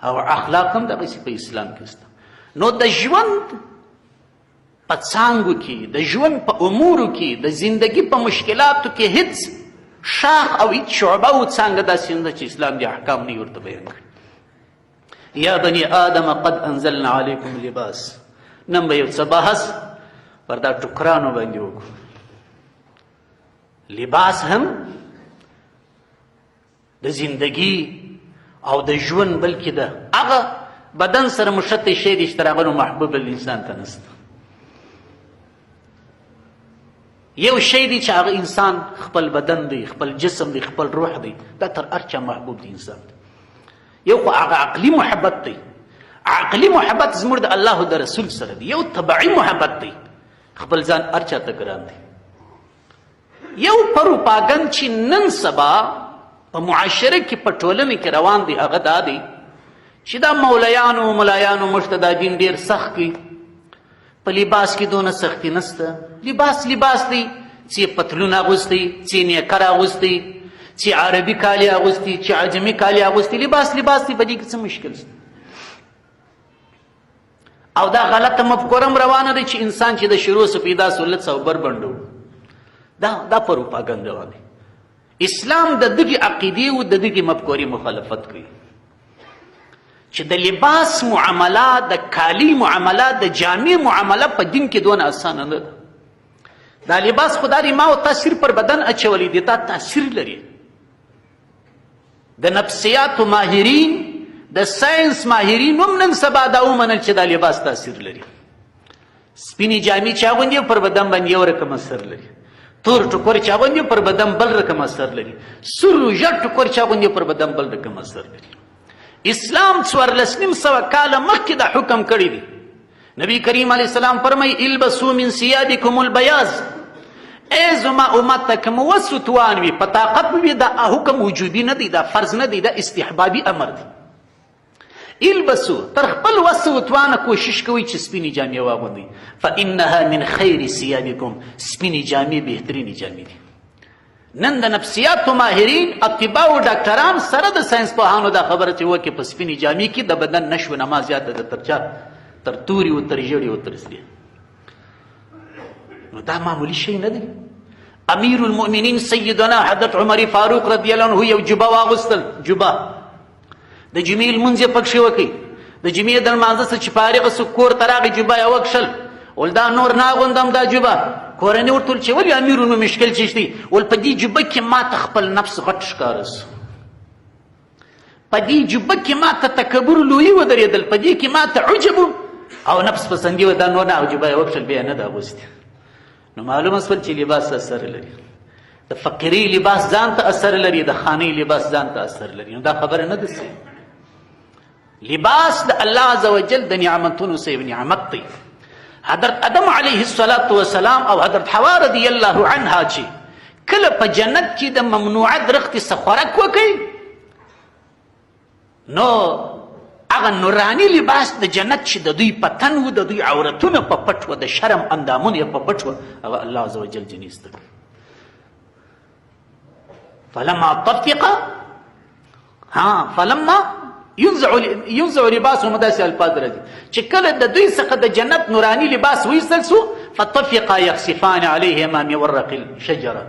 او اخلاق هم دغسې په اسلام کې شته. نو د ژوند په څانګو کې، د ژوند په امورو کې، د زندگی په مشکلاتو کې هیڅ شاخ او هیڅ شعبه او څانګه داسې نه ده چې اسلام دې احکام نه ورته بیان کړي. یا بني آدم قد انزلنا علیکم لباس. نن به یو څه بحث پر دا ټوکرانو باندې وکړو. لباس هم د زندگی او د ژوند بلکې د هغه بدن سره مشتې شی دی چې تر هغه نو محبوب الانسان ته نشته. یو شی دی چې هغه انسان خپل بدن دی، خپل جسم دی، خپل روح دی، دا تر هر چا محبوب دی انسان. یو خو هغه عقلي محبت دی. عقلي محبت زموږ د الله د رسول سره دی. یو طبعي محبت دی، خپل ځان هر چا ته ګران دی. یو پروپاګند چې نن سبا په معاشره کې په ټولنه کې روان دی هغه دا دی چې دا مولیانو ملایانو موږ ته دا دین ډېر سخت کړي. په لباس کې دونه سختي نشته. لباس دی، چې پتلون اغوستی، چې نیکر اغوستی، چې عربي کالي اغوستی، چې عجمي کالي اغوستی. لباس دی، په دې کې څه مشکل شته؟ او دا غلطه مفکوره روانه ده چې انسان چې د شروع څخه پیدا سولت سو بربندو. دا پروپاګند روان دی. اسلام د دغه عقیدې او د دغه مفکورې مخالفت کوي چې د لباس معامله، د کالی معامله، د جامع معامله په دین کې دونه اسانه نه ده. دا لباس خدای ما او تاثیر پر بدن اچولې دي، دا تاثیر لري. د نفسیات ماهرین، د ساينس ماهرین هم نن سبا دا ومنل چې دا لباس تاثیر لري. سپینې جامې چې اغوندي پر بدن باندې یو رقم اثر لري. تور ټوکر چې اغوندي پر بدن بل رقم اثر لري. سور ژړ ټوکر چې اغوندي پر بدن بل رقم اثر لري. اسلام 1400 کاله مخکې دا حکم کړی دی. نبی کریم علیه السلام فرمایي البسوا من ثيابكم البياض. ای زما امت ته که موسو توان وي، په طاقت وي، دا حکم وجوبي نه دی، دا فرض نه دی، دا استحبابي امر دی. البسو، تر خپل وس و توانه کوشش کوئ چې سپینې جامې واغوندئ. فانها من خیر ثيابكم. سپینې جامې بهترینې جامې دي. نن د نفسیاتو ماهرین، اطباء او ډاکټران سره د ساينس پوهانو دا خبره چې وکړي په سپینې جامې کې د بدن نشو نما زیاته ده تر توري او تر ژیړي او تر سرې. نو دا معمولی شی نه دی. امیر المؤمنین سیدنا حضرت عمر فاروق رضی الله عنه یو جبه واغوستل. جبه د جمعې لمونځ یې پکښې وکړي. د جمعې د لمانځه څخه چې فارغه سو کور ته راغی، جبه یې وکښل. ول دا نور نه اغوندم دا جبه. کورنۍ ورته ویل چې ولې امیر المؤمنین مشکل څه دی؟ ول په دې جبه کې ما ته خپل نفس غټ ښکاره سو. په دې جبه کې ما ته تکبر لوی ودرېدل، په دې کې ما ته عجب او نفس پسندي و. دا نور نه، جبه یې وکښل، بیا نه ده اغوستې. نو معلومه شول چې لباس اثر لري. د فقیري لباس ځان ته اثر لري، د خاني لباس ځان ته اثر لري. نو دا خبره نه ده. لباس د الله عزوجل د نعمتونو سه نعمت دی. حضرت آدم علیه السلام او حضرت حوا رضی الله عنها چې کله په جنت کې د ممنوعه درختې څخه خوراک وکړي، نو هغه نوراني لباس د جنت چې د دوی په تن و، د دوی عورتونه په پټ و، د شرم اندامونه یې په پټ و، هغه الله عزوجل جنیز ته فلما ينزع لباسهم، داسې الفاظ راځي چې کله د دوی څخه د جنت نوراني لباس وایستل سو، فطفقا يخصفان عليهما من ورق الشجره.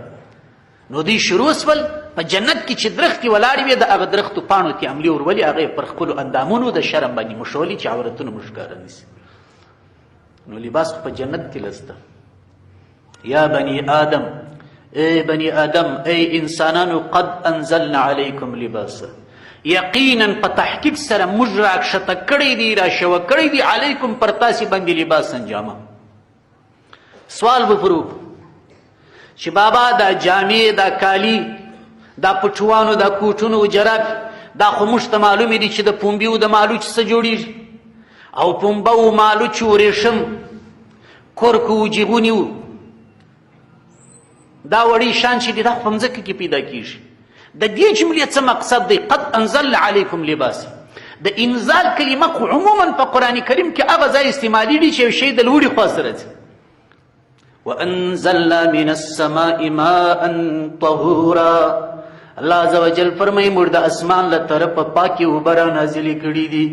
نو دوی شروع سول په جنت کې چې درختې ولاړې وې، د هغه درختو پاڼو کې عملې ورولې، هغه پر خپلو اندامونو د شرم باندې مشولې چې عورتونه مو ښکاره نشي. نو لباس په جنت کې لسته. یا بني آدم، ای بني آدم، ای انسانانو، قد انزلنا علیکم لباسا. یقینا په تحقیق سره موږ راکښته کړی دی، راشوه کړی دی، علیکم پر تاسې باندې لباس انجامه. سوال به پرو چې بابا دا جامې، دا کالی، دا پټوانو، دا کوټونو او جراب، دا خو موږ ته معلومې دي چې د پنبې او د مالوچ څخه جوړېږي، او پنبه او مالوچ او ریشم، کورک او جیغوني و، دا وړې شان چې دي دا په مځکه کې پیدا کېږي. د دې جملې څه مقصد دی؟ قد انزل علیکم لباس. د انزال کلمه خو عموما په قرآن کریم کې هغه ځای استعمالېږي چې یو شی د لوړې خوا سره ځي. وانزلنا من السماء ماء طهورا. الله عزوجل فرمایي موږ د اسمان له طرفه پاکې اوبه را نازلې کړي دي.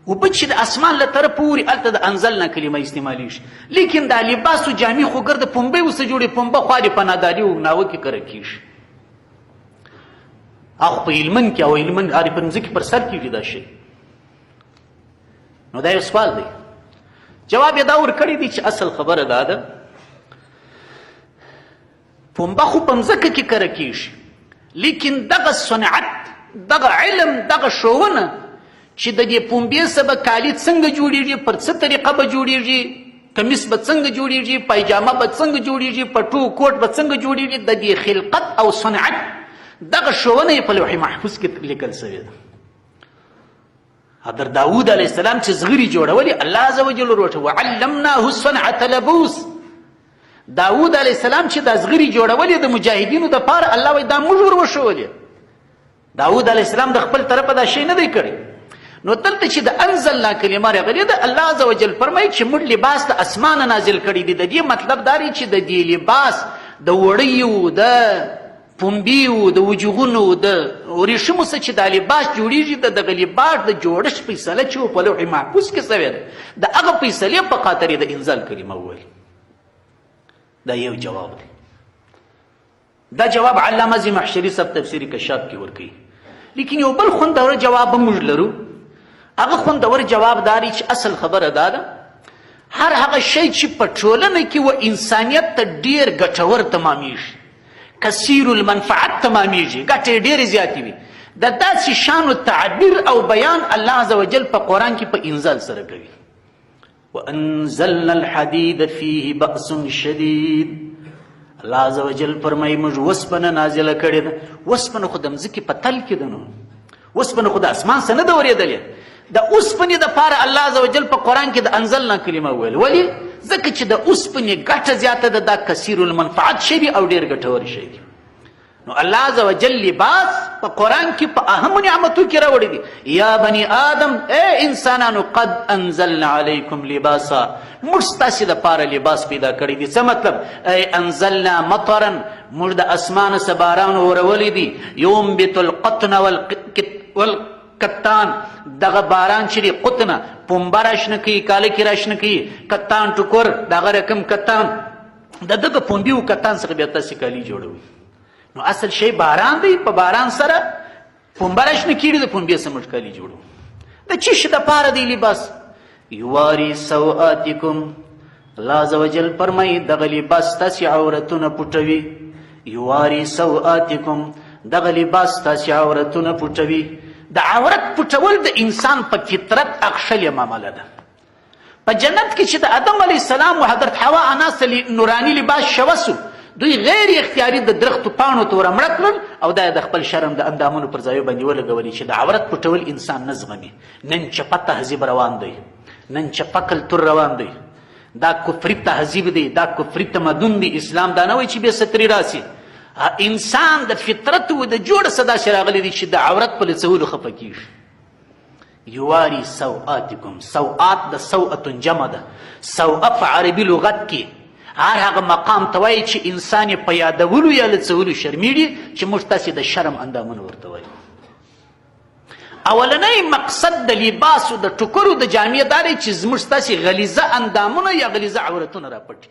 اوبه چې د اسمان له طرفه وري هلته د انزلنا کلمه استعمالیږي، لیکن دا لباس و جامې خو ګرد پنبې ورڅه جوړې، پنبه خوارې په ناداري و ناوه کې کره کېږي. هغه په هلمند کې او هلمند په مځکې پر سر کېږي دا شی. نو دا یو سوال دی، جواب یې دا ورکړی دی چې اصل خبره دا ده پنبه خو په مځکه کې کره کېږي، لیکن دغه صنعت، دغه علم، دغه ښوونه چې د دې پنبې څخه به کالي څنګه جوړېږي، پر څه طریقه به جوړېږي، کمیس به څنګه جوړېږي، پایجامه به څنګه جوړېږي، پټو کوټ به څنګه جوړېږي، د دې خلقت او صنعت دغه ښوونه یې په لوح محفوظ کې لیکل شوې ده. حضرت داود علیه السلام چې زغري جوړولې الله عز وجل ورته وعلمناه صنعة لبوس. داود علیه السلام چې دا زغري جوړولې د مجاهدینو دپاره الله وایي دا موږ ور وښولې. داود علیه السلام د خپل طرفه دا شی نه دی کړی. نو دلته چې د انزلنا کلمه راغلې ده، الله عز وجل فرمایي چې موږ لباس د اسمانه نازل کړی دی. د دې مطلب دا دی چې د دې لباس د وړیو، د پنبیو، د وجغونو، د ورېښمو څخه چې دا لباس جوړېږي، د دغه لباس د جوړښت فیصله چې په لوح محفوظ کې شوې ده، د هغه فیصلې په خاطر یې د انزال کلمه وویل. دا یو جواب دی. دا جواب علامه زمخشري صاحب تفسیر کشاف کې ورکوي. لیکن یو بل خوندور جواب هم موږ لرو. هغه خوندور جواب داری چې اصل خبره دا ده هر هغه شی چې په ټولنه کې و انسانیت ته ډېر ګټور تمامیږي، کثیر المنفعت تمامیږي، ګټې ډېرې زیاتې وي، د داسې شانو تعبیر او بیان الله عز وجل په قرآن کې په انزال سره کوي. وانزلنا الحديد فيه بأس شديد. الله عز وجل فرمایي موږ وسپنه نازله کړې ده. وسپنه خو د مځکې په تل کې ده، نو وسپنه خو د اسمان څخه نه ده ورېدلې. د اوسپنې دپاره الله عز وجل په قرآن کې د انزلنا کلمه وویل. ولې؟ ځکه چې د اوسپنې ګټه زیاته ده، دا کثیر المنفعت شی دی او ډېر ګټور شی دی. نو الله عز وجل لباس په قرآن کې په اهمو نعمتو کې راوړی دی. یا بني آدم، ای انسانانو، قد انزلنا علیکم لباسا، موږ ستاسې دپاره لباس پیدا کړی دی. څه مطلب؟ ای انزلنا مطرا، موږ د اسمانه څه باران اورولی دی. ينبت القطن والکتان، دغه باران چې دی قطنه پنبه راشنه کوي، کاله کې راشنه کوي، کتان ټوکر، دغه رقم کتان، د دغه پنبې و کتان څخه بیا تاسې کالي جوړوي. نو اصل شی باران دی، په باران سره پنبه راشنه کېږي، د پنبې څخه موږ کالي جوړوو. د څه شي دپاره دی لباس؟ یواري سوآتکم. الله عز وجل فرمایي دغه لباس ستاسې عورتونه پټوي. یواري سوآتکم، دغه لباس ستاسې عورتونه پټوي. د عورت پټول د انسان په فطرت اخښلې معامله ده. په جنت کې چې د آدم علیه السلام و حضرت حوا اناس نوراني لباس شوسو، دوی غیر اختیاري د درختو پاڼو ته ورمړه کړل او دا د خپل شرم د اندامونو پر ځایو باندې ولګولي چې د عورت پټول انسان نه زغمي. نن چپه تهذیب روان دی، نن چپه کلتور روان دی، دا کفري تهذیب دی، دا کفري تمدن دی. اسلام دا نه وایي چې بې ستري راسي. انسان د فطرت و د جوړه صدا چې راغلی دی چې د عورت په لڅولو خفه کېږي. یواري سوآتکم، سوآت د سوءة جمع ده. سوءه په عربي لغت کې هر هغه مقام ته وایي چې انسان یې په یادولو یا لڅولو شرمېږي، چې موږ تاسې د شرم اندامونه ورته وایو. اولنی مقصد د لباسو د ټوکرو د جامې دا دی چې زموږ ستاسې غلیظه اندامونه یا غلیظه عورتونه راپټي.